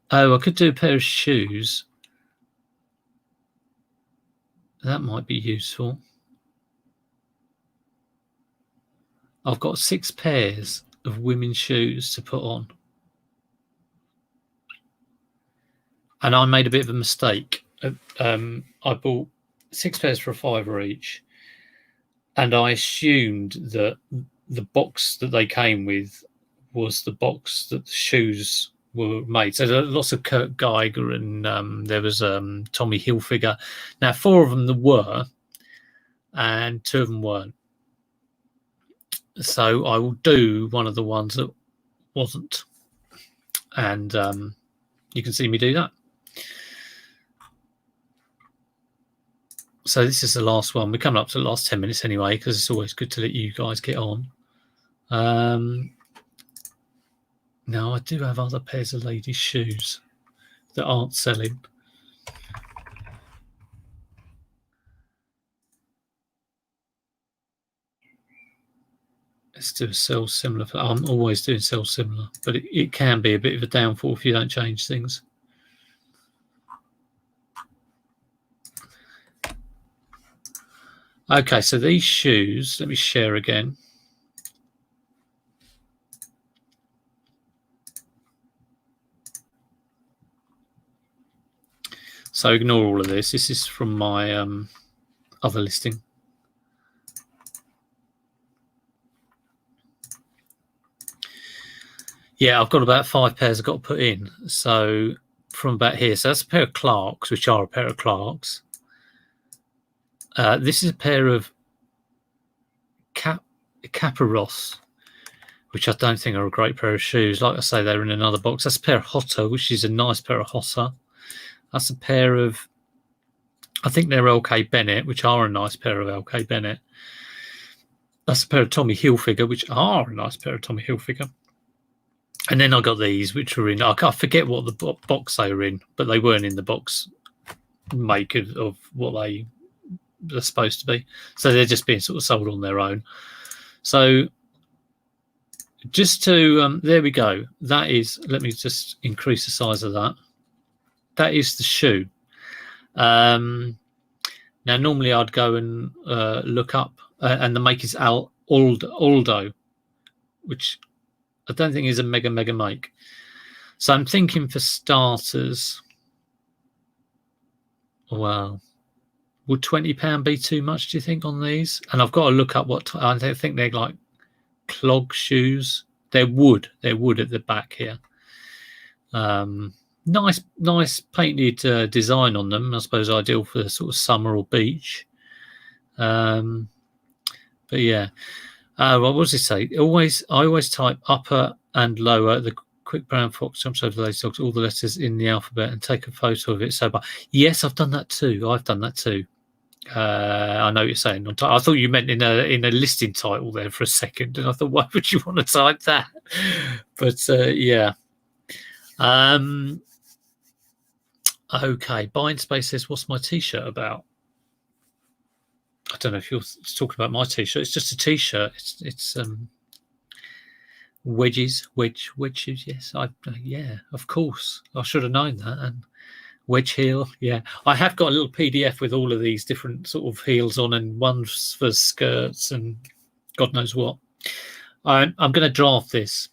Oh, I could do a pair of shoes. That might be useful. I've got 6 pairs of women's shoes to put on. And I made a bit of a mistake. I bought 6 pairs for $5 each. And I assumed that the box that they came with was the box that the shoes were made. So there were lots of Kurt Geiger and there was Tommy Hilfiger. Now, 4 of them there were, and 2 of them weren't. So I will do one of the ones that wasn't. And you can see me do that. So this is the last one. We're coming up to the last 10 minutes anyway, because it's always good to let you guys get on. Now, I do have other pairs of ladies' shoes that aren't selling. Let's do a sell similar. I'm always doing sell similar, but it can be a bit of a downfall if you don't change things. Okay, so these shoes, let me share again. So ignore all of this. This is from my other listing. Yeah, I've got about 5 pairs I've got to put in. So from about here, so that's a pair of Clarks, which are a pair of Clarks. This is a pair of Caparos, which I don't think are a great pair of shoes. Like I say, they're in another box. That's a pair of Hotta, which is a nice pair of Hotta. That's a pair of, I think they're LK Bennett, which are a nice pair of LK Bennett. That's a pair of Tommy Hilfiger, which are a nice pair of Tommy Hilfiger. And then I got these, which were in, I forget what the box they were in, but they weren't in the box make of what they're supposed to be. So they're just being sort of sold on their own. So just to, there we go. That is, let me just increase the size of that. That is the shoe. Now, normally I'd go and look up, and the make is Aldo, which I don't think is a mega make. So I'm thinking for starters, well, would £20 be too much, do you think, on these? And I've got to look up what, I think they're like clog shoes. They're wood at the back here. Nice painted design on them. I suppose ideal for sort of summer or beach. But yeah. What does it say? I always type upper and lower. The quick brown fox jumps over the lazy dogs, all the letters in the alphabet, and take a photo of it. So, but yes, I've done that too. I know what you're saying. I thought you meant in a listing title there for a second, and I thought, why would you want to type that? But yeah. Okay, Buying Space says, what's my t-shirt about? I don't know if you're talking about my t-shirt. It's just a t-shirt. It's wedges. Yes, yeah, of course. I should have known that. And wedge heel. Yeah, I have got a little PDF with all of these different sort of heels on, and ones for skirts and God knows what. I'm going to draft this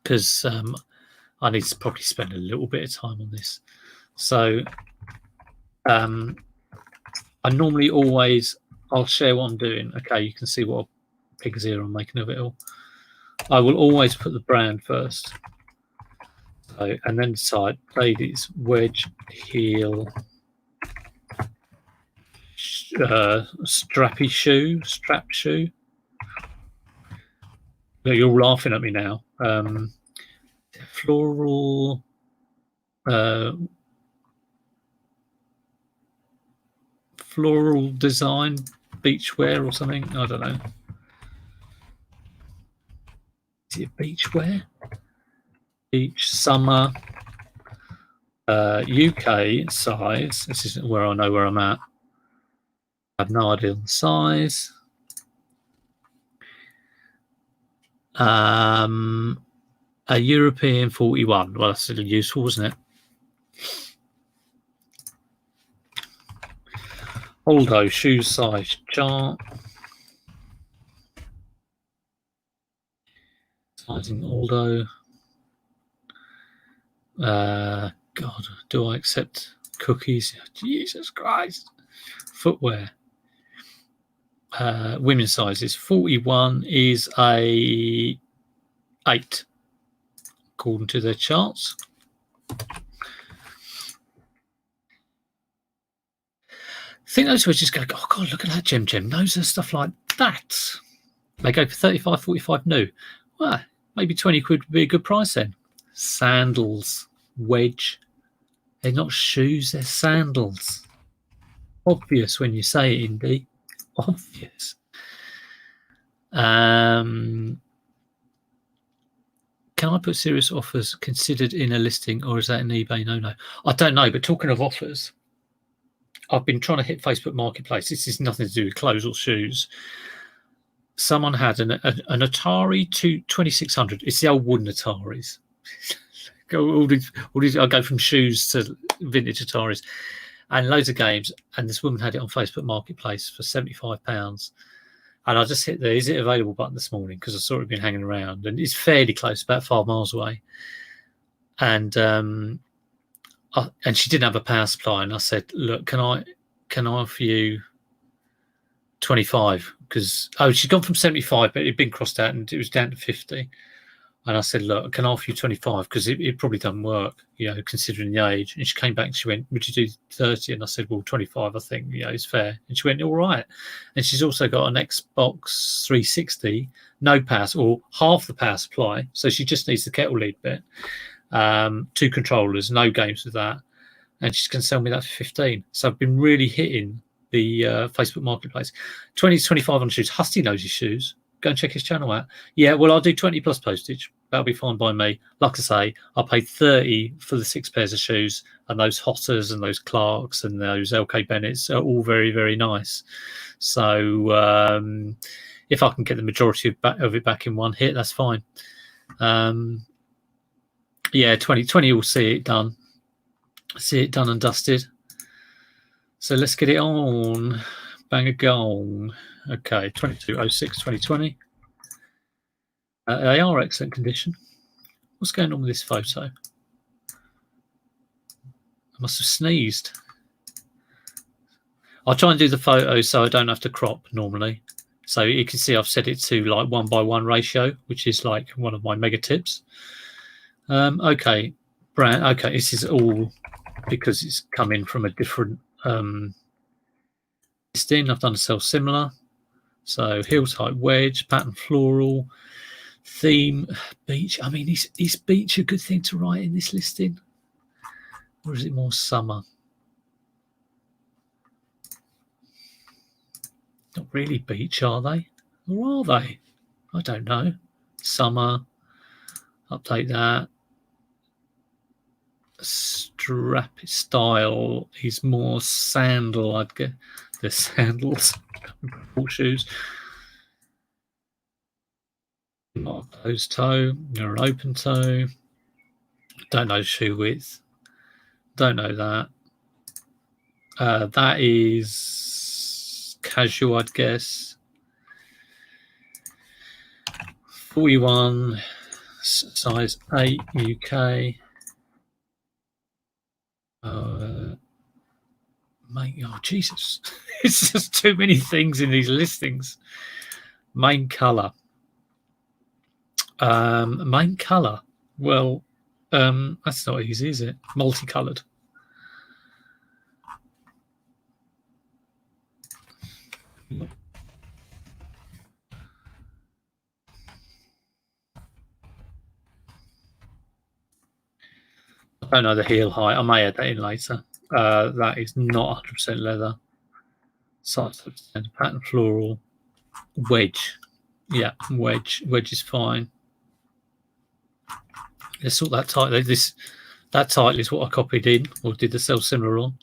because I need to probably spend a little bit of time on this. So I normally I'll share what I'm doing. Okay, you can see what a pig's ear I'm making of it all. I will always put the brand first. So, and then side, ladies, wedge, heel, strap shoe. You're all laughing at me now. Floral, floral design, beachwear or something. I don't know. Is it beachwear? Beach, summer, UK size. This isn't where I know where I'm at. I have no idea on the size. A European 41. Well, that's still useful, isn't it? Aldo shoe size chart. Sizing Aldo. God, do I accept cookies? Jesus Christ. Footwear. Women's sizes. 41 is a 8, according to their charts. I think those just go, oh God, look at that gem. Those are stuff like that. They go for 35, 45 new. Well, maybe 20 quid would be a good price then. Sandals, wedge. They're not shoes, they're sandals. Obvious when you say it, Indy. Obvious. Can I put serious offers considered in a listing, or is that an eBay no? I don't know, but talking of offers, I've been trying to hit Facebook Marketplace. This is nothing to do with clothes or shoes. Someone had an Atari 2600. It's the old wooden Ataris. I go from shoes to vintage Ataris and loads of games. And this woman had it on Facebook Marketplace for £75. And I just hit the "Is it available" button this morning because I saw it been hanging around, and it's fairly close, about 5 miles away. And and she didn't have a power supply, and I said, "Look, can I offer you 25?" Because she'd gone from 75, but it'd been crossed out, and it was down to 50. And I said, "Look, can I offer you 25? Because it probably doesn't work, considering the age." And she came back and she went, "Would you do 30?" And I said, "Well, 25, I think, is fair." And she went, "All right." And she's also got an Xbox 360, no power, or half the power supply. So she just needs the kettle lead bit. 2 controllers, no games with that. And she's going to sell me that for 15. So I've been really hitting the Facebook Marketplace. 20 to 25 on shoes. Husty knows his shoes. Go and check his channel out. Yeah, well, I'll do 20 plus postage. That'll be fine by me. Like I say, I paid 30 for the 6 pairs of shoes, and those Hotters and those Clarks and those LK Bennetts are all very, very nice. So if I can get the majority of it back in one hit, that's fine. Yeah, 20 will see it done. See it done and dusted. So let's get it on. Bang a gong. Okay, 2206 2020. They are excellent condition. What's going on with this photo? I must have sneezed. I'll try and do the photo so I don't have to crop normally. So you can see I've set it to like 1:1 ratio, which is like one of my mega tips. Okay, brand. Okay, this is all because it's come in from a different listing. I've done a sell similar. So heel type wedge, pattern floral, theme beach. I mean, is beach a good thing to write in this listing, or is it more summer? Not really beach, are they? Or are they? I don't know. Summer. Update that. Strap style is more sandal. I'd get the sandals, shoes. Not a closed toe or an open toe. Don't know shoe width. Don't know that. That is casual, I'd guess. 41, size 8 UK. Mate, oh Jesus, it's just too many things in these listings. Main colour. Main colour. Well, That's not easy, is it? Multicoloured. I don't know the heel height. I may add that in later. That is not 100% leather. Size pattern floral. Wedge. Yeah, wedge. Wedge is fine. Let's sort that title. That title is what I copied in, or did the self similar on.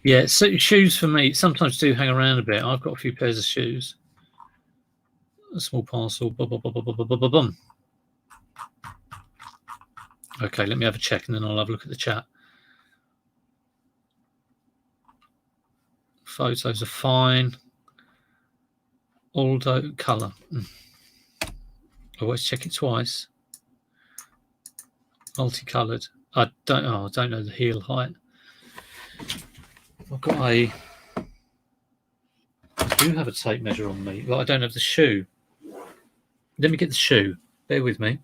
Yeah, so shoes for me sometimes do hang around a bit. I've got a few pairs of shoes. A small parcel. Boom. Okay, let me have a check and then I'll have a look at the chat. Photos are fine. Aldo colour. Always check it twice. Multicoloured. I don't know the heel height. I've got I do have a tape measure on me, but I don't have the shoe. Let me get the shoe. Bear with me.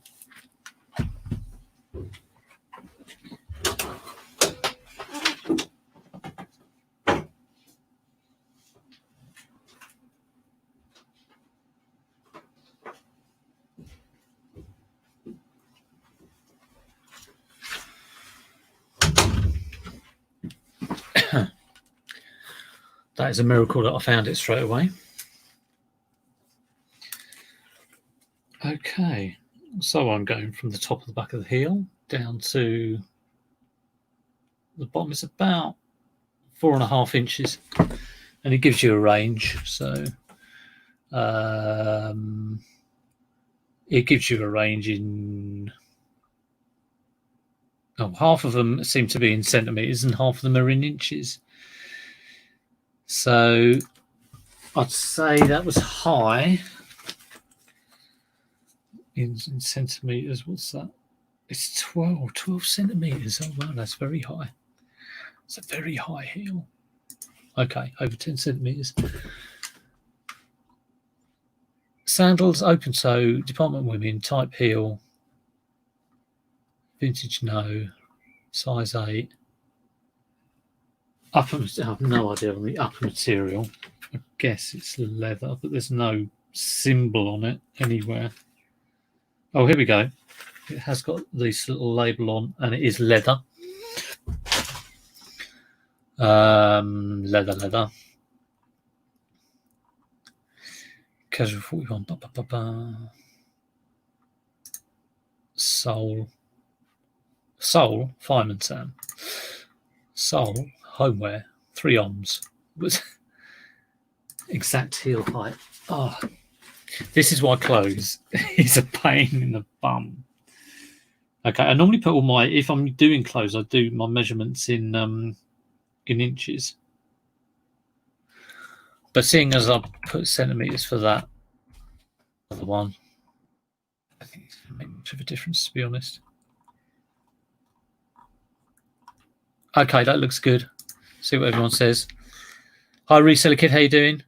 That is a miracle that I found it straight away. Okay, so I'm going from the top of the back of the heel down to the bottom. Is about 4.5 inches, and it gives you a range. So it gives you a range in. Oh, half of them seem to be in centimeters, and half of them are in inches. So I'd say that was high in centimeters. What's that? It's 12 centimeters. Oh, wow, that's very high. It's a very high heel. Okay, over 10 centimeters. Sandals, open toe, department women, type heel, vintage no, size 8. Upper, I have no idea on the upper material. I guess it's leather, but there's no symbol on it anywhere. Oh, here we go. It has got this little label on, and it is leather. Leather. Casual 41. Sole, Fireman Sam. Sole, homeware, 3 ohms. Exact heel height. Oh, this is why clothes is a pain in the bum. Okay, I normally put all if I'm doing clothes, I do my measurements in inches. But seeing as I put centimeters for that other one, I think it's going to make much of a difference, to be honest. Okay, that looks good. See what everyone says. Hi, Reseller Kid, how you doing?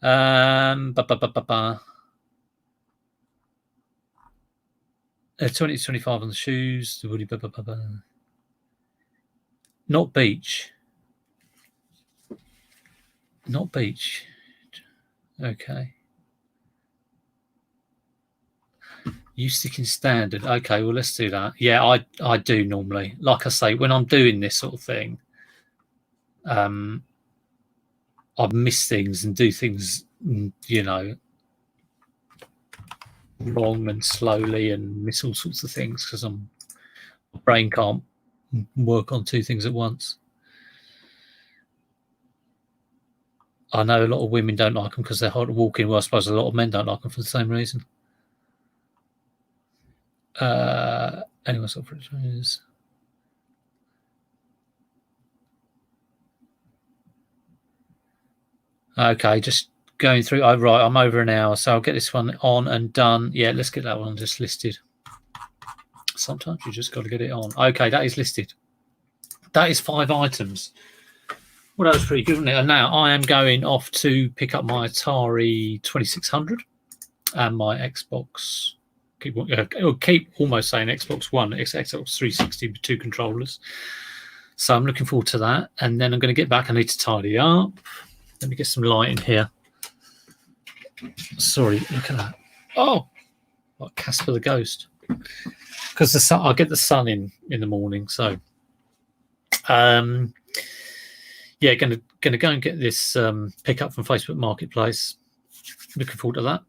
20 to 25 on the shoes. Not beach. Not beach. Okay. You sticking standard. Okay, well, let's do that. Yeah, I do normally. Like I say, when I'm doing this sort of thing, I miss things and do things, wrong and slowly, and miss all sorts of things because my brain can't work on 2 things at once. I know a lot of women don't like them because they're hard to walk in. Well, I suppose a lot of men don't like them for the same reason. Anyway, so for is okay, just going through. Oh, right, I'm over an hour, so I'll get this one on and done. Yeah, let's get that one just listed. Sometimes you just got to get it on. Okay, that is listed. That is 5 items. Well, that was pretty good, wasn't it? And now I am going off to pick up my Atari 2600 and my Xbox. Keep almost saying Xbox One, Xbox 360 with 2 controllers. So I'm looking forward to that. And then I'm going to get back. I need to tidy up. Let me get some light in here. Sorry, look at that. Oh, like Casper the Ghost. Because the sun, I get the sun in the morning. So, yeah, going to go and get this pickup from Facebook Marketplace. Looking forward to that.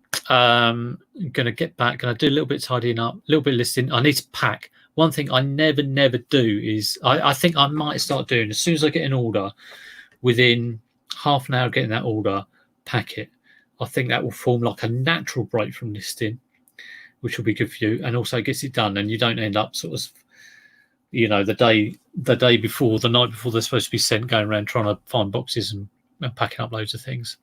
Going to get back. Going to do a little bit of tidying up, a little bit of listing. I need to pack. One thing I never do is I think I might start doing as soon as I get an order, within half an hour of getting that order, pack it. I think that will form like a natural break from listing, which will be good for you, and also gets it done, and you don't end up sort of, the day before, the night before they're supposed to be sent, going around trying to find boxes and packing up loads of things.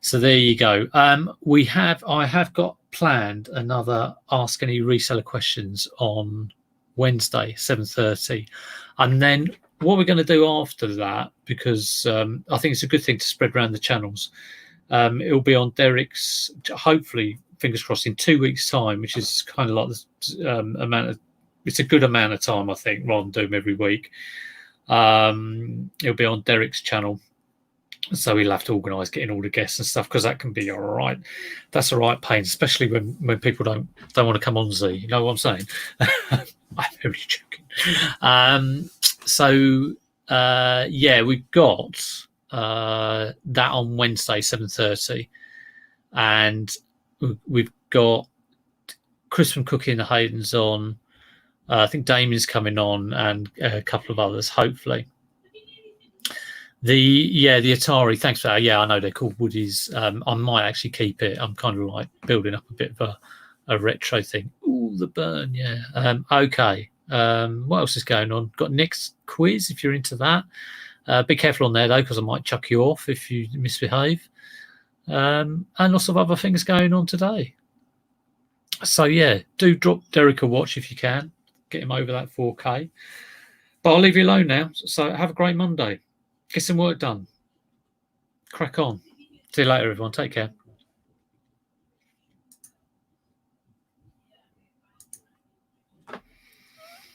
So there you go. I have got planned another Ask Any Reseller Questions on Wednesday, 7:30, and then what we're going to do after that, because I think it's a good thing to spread around the channels. It'll be on Derek's, hopefully, fingers crossed, in 2 weeks' time, which is kind of like the it's a good amount of time, I think, rather than do them every week. It'll be on Derek's channel, so he'll have to organise getting all the guests and stuff, because that can be all right. That's a right pain, especially when people don't want to come on Z. You know what I'm saying? I'm only joking. Yeah, we've got that on Wednesday, 7:30, and we've got Chris from Cookie and the Haydens on. I think Damien's coming on, and a couple of others, hopefully. The Atari, thanks for that. Yeah, I know they're called Woodies. I might actually keep it. I'm kind of like building up a bit of a retro thing. Ooh, the burn, yeah. Okay. What else is going on? Got Nick's quiz, if you're into that. Be careful on there, though, because I might chuck you off if you misbehave. And lots of other things going on today. So, yeah, do drop Derek a watch if you can. Get him over that 4K. But I'll leave you alone now. So have a great Monday. Get some work done. Crack on. See you later, everyone. Take care.